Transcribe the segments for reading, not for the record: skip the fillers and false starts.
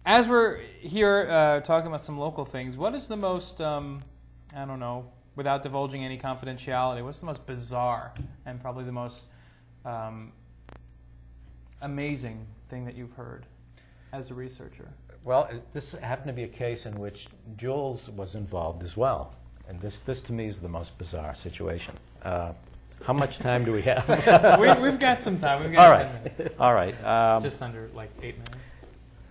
As we're here talking about some local things, what is the most, I don't know, without divulging any confidentiality, what's the most bizarre and probably the most amazing thing that you've heard as a researcher? Well, this happened to be a case in which Jules was involved as well. And this to me is the most bizarre situation. How much time do we have? We've got some time. We've got 10 minutes. All right. Just under like 8 minutes.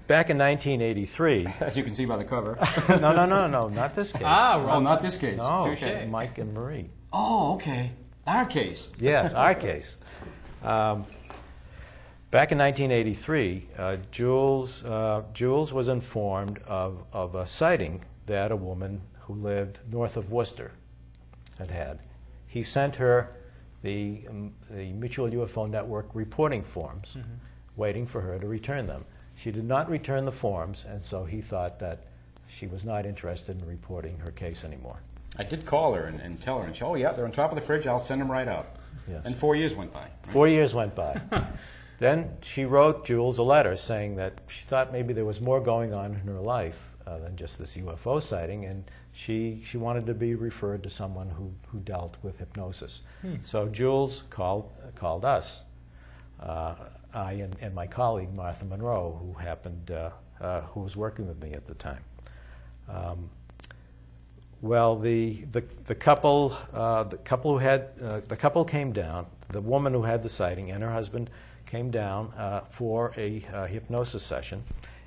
Back in 1983. As you can see by the cover. No, not this case. Oh, not this case. No, Okay. Mike and Marie. Oh, okay. Our case. Yes, our case. Back in 1983, Jules was informed of a sighting that a woman who lived north of Worcester had. He sent her the Mutual UFO Network reporting forms, waiting for her to return them. She did not return the forms, and so he thought that she was not interested in reporting her case anymore. I did call her and tell her, and she, oh yeah, they're on top of the fridge, I'll send them right out. Yes. And 4 years went by. Right? 4 years went by. Then she wrote Jules a letter saying that she thought maybe there was more going on in her life than just this UFO sighting, and she wanted to be referred to someone who dealt with hypnosis. So Jules called us, I and my colleague Martha Monroe, who was working with me at the time. Well, the couple came down. The woman who had the sighting and her husband came down for a hypnosis session,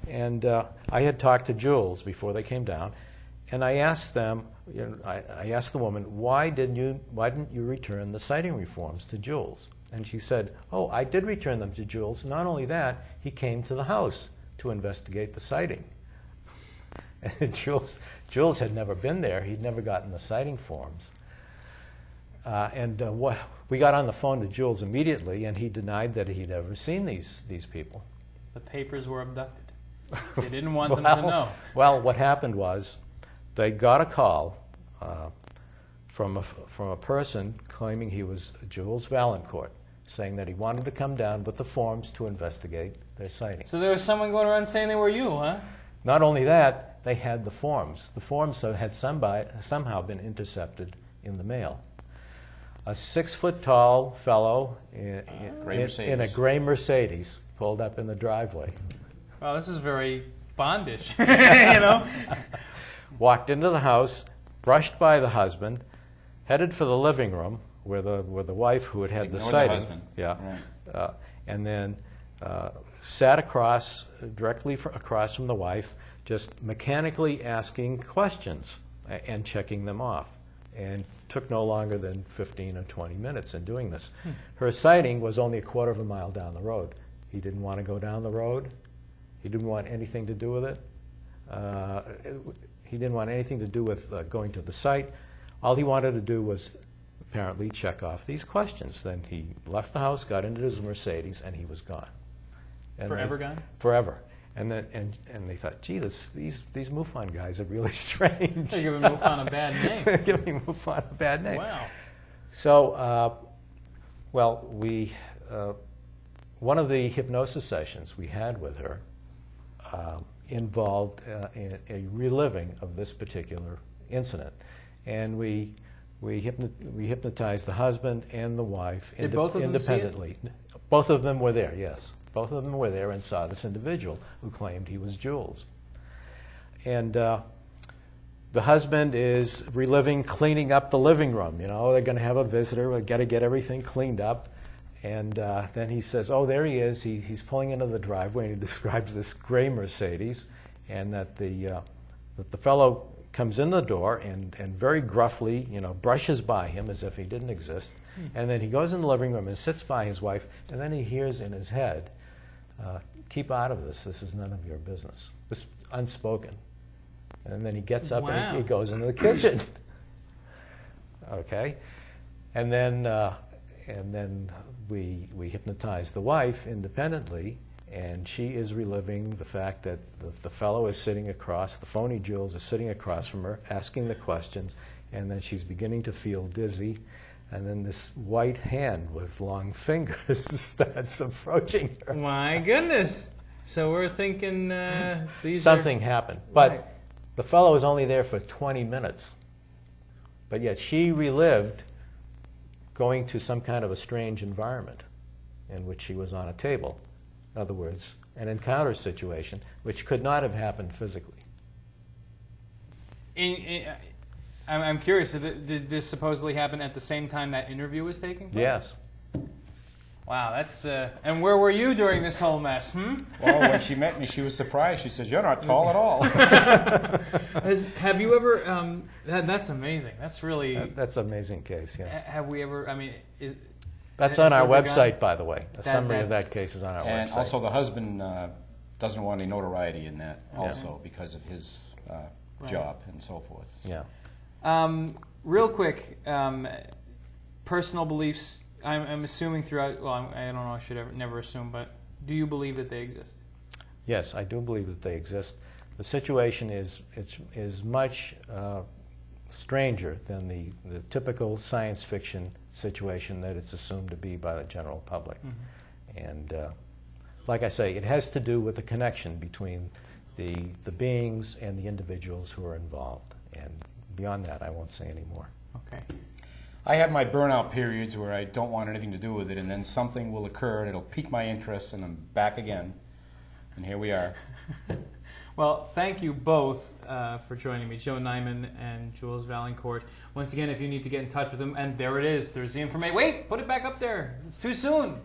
and I had talked to Jules before they came down, and I asked them. I asked the woman, why didn't you return the sighting reforms to Jules? And she said, oh, I did return them to Jules. Not only that, he came to the house to investigate the sighting. And Jules had never been there. He'd never gotten the sighting forms. We got on the phone to Jules immediately, and he denied that he'd ever seen these people. The papers were abducted. They didn't want them to know. Well, what happened was they got a call from a person claiming he was Jules Valancourt, saying that he wanted to come down with the forms to investigate their sighting. So there was someone going around saying they were you, huh? Not only that, they had the forms. The forms had somehow been intercepted in the mail. A 6-foot-tall fellow in a gray Mercedes pulled up in the driveway. Well, this is very Bondish, you know? Walked into the house, brushed by the husband, headed for the living room where the wife who had the sighting, and then sat directly across from the wife, just mechanically asking questions and checking them off, and took no longer than 15 or 20 minutes in doing this. Her sighting was only a quarter of a mile down the road. He didn't want to go down the road. He didn't want anything to do with it. He didn't want anything to do with going to the site. All he wanted to do was apparently check off these questions. Then he left the house, got into his Mercedes, and he was gone. And Forever gone? Forever. And they thought, gee, these MUFON guys are really strange. They're giving MUFON a bad name. They're giving MUFON a bad name. Wow. So, one of the hypnosis sessions we had with her involved a reliving of this particular incident, and we hypnotized the husband and the wife independently. Both of them were there. Yes, both of them were there and saw this individual who claimed he was Jules. And the husband is reliving cleaning up the living room. You know, they're going to have a visitor. We've got to get everything cleaned up. And then he says, oh, there he is. He's pulling into the driveway, and he describes this gray Mercedes, and that the fellow comes in the door and very gruffly, brushes by him as if he didn't exist. And then he goes in the living room and sits by his wife, and then he hears in his head, keep out of this. This is none of your business. This unspoken. And then he gets up and he goes into the kitchen. Okay? And then we hypnotize the wife independently, and she is reliving the fact that the fellow is sitting across, the phony Jules is sitting across from her, asking the questions, and then she's beginning to feel dizzy, and then this white hand with long fingers starts approaching her. My goodness. So we're thinking something happened. But Right. the fellow was only there for 20 minutes. But yet she relived going to some kind of a strange environment in which she was on a table. In other words, an encounter situation which could not have happened physically. I'm curious, did this supposedly happen at the same time that interview was taking place? Yes. Wow, that's... and where were you during this whole mess, Well, when she met me, she was surprised. She says, "You're not tall at all." Have you ever... that's amazing. That's really... That's an amazing case, yes. Have we ever... I mean, That's on our website, by the way. A summary of that case is on our And website. also the husband doesn't want any notoriety in that also because of his job and so forth. Yeah. Real quick, personal beliefs. I'm assuming throughout. Well, I don't know. I should never assume, but do you believe that they exist? Yes, I do believe that they exist. The situation is much stranger than the typical science fiction situation that it's assumed to be by the general public. Mm-hmm. And like I say, it has to do with the connection between the beings and the individuals who are involved. And beyond that, I won't say any more. Okay. I have my burnout periods where I don't want anything to do with it, and then something will occur and it'll pique my interest, and I'm back again. And here we are. Well, thank you both for joining me, Joe Nyman and Jules Valancourt. Once again, if you need to get in touch with them, and there it is. There's the information. Wait, put it back up there. It's too soon.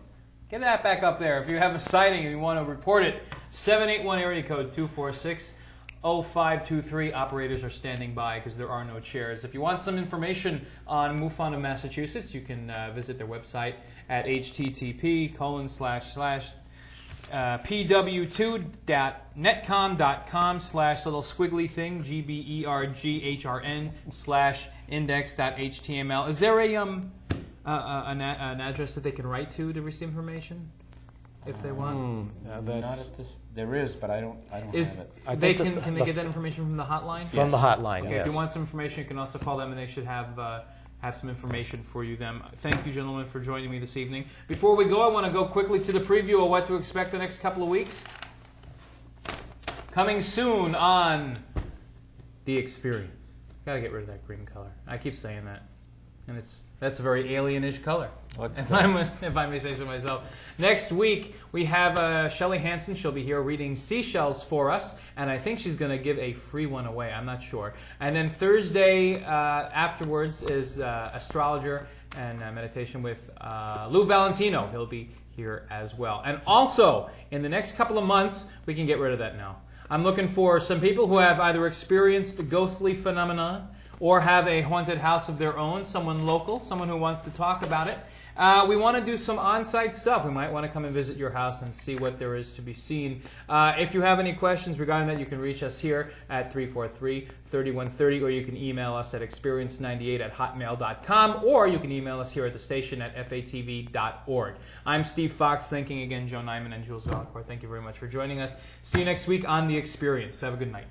Get that back up there. If you have a sighting and you want to report it, 781 area code 246-0523. Operators are standing by because there are no chairs. If you want some information on MUFON of Massachusetts, you can visit their website at http://pw2.netcom.com/little squiggly thing, GBERGHRN/index.html. Is there an address that they can write to receive information if they want? Not at this. There is, but I don't have it. Can they get that information from the hotline? From the hotline, Okay, yes. if you want some information, you can also call them, and they should have some information for you. Thank you, gentlemen, for joining me this evening. Before we go, I want to go quickly to the preview of what to expect the next couple of weeks. Coming soon on The Experience. Gotta get rid of that green color. I keep saying that, and that's a very alienish color, if I may say so myself. Next week, we have Shelley Hansen. She'll be here reading Seashells for us, and I think she's going to give a free one away. I'm not sure. And then Thursday afterwards is astrologer and meditation with Lou Valentino. He'll be here as well. And also, in the next couple of months, we can get rid of that now. I'm looking for some people who have either experienced a ghostly phenomenon or have a haunted house of their own, someone local, someone who wants to talk about it. We want to do some on-site stuff. We might want to come and visit your house and see what there is to be seen. If you have any questions regarding that, you can reach us here at 343-3130, or you can email us at experience98@hotmail.com, or you can email us here at the station at fatv.org. I'm Steve Fox, thanking again Joe Nyman and Jules Valancourt. Thank you very much for joining us. See you next week on The Experience. Have a good night.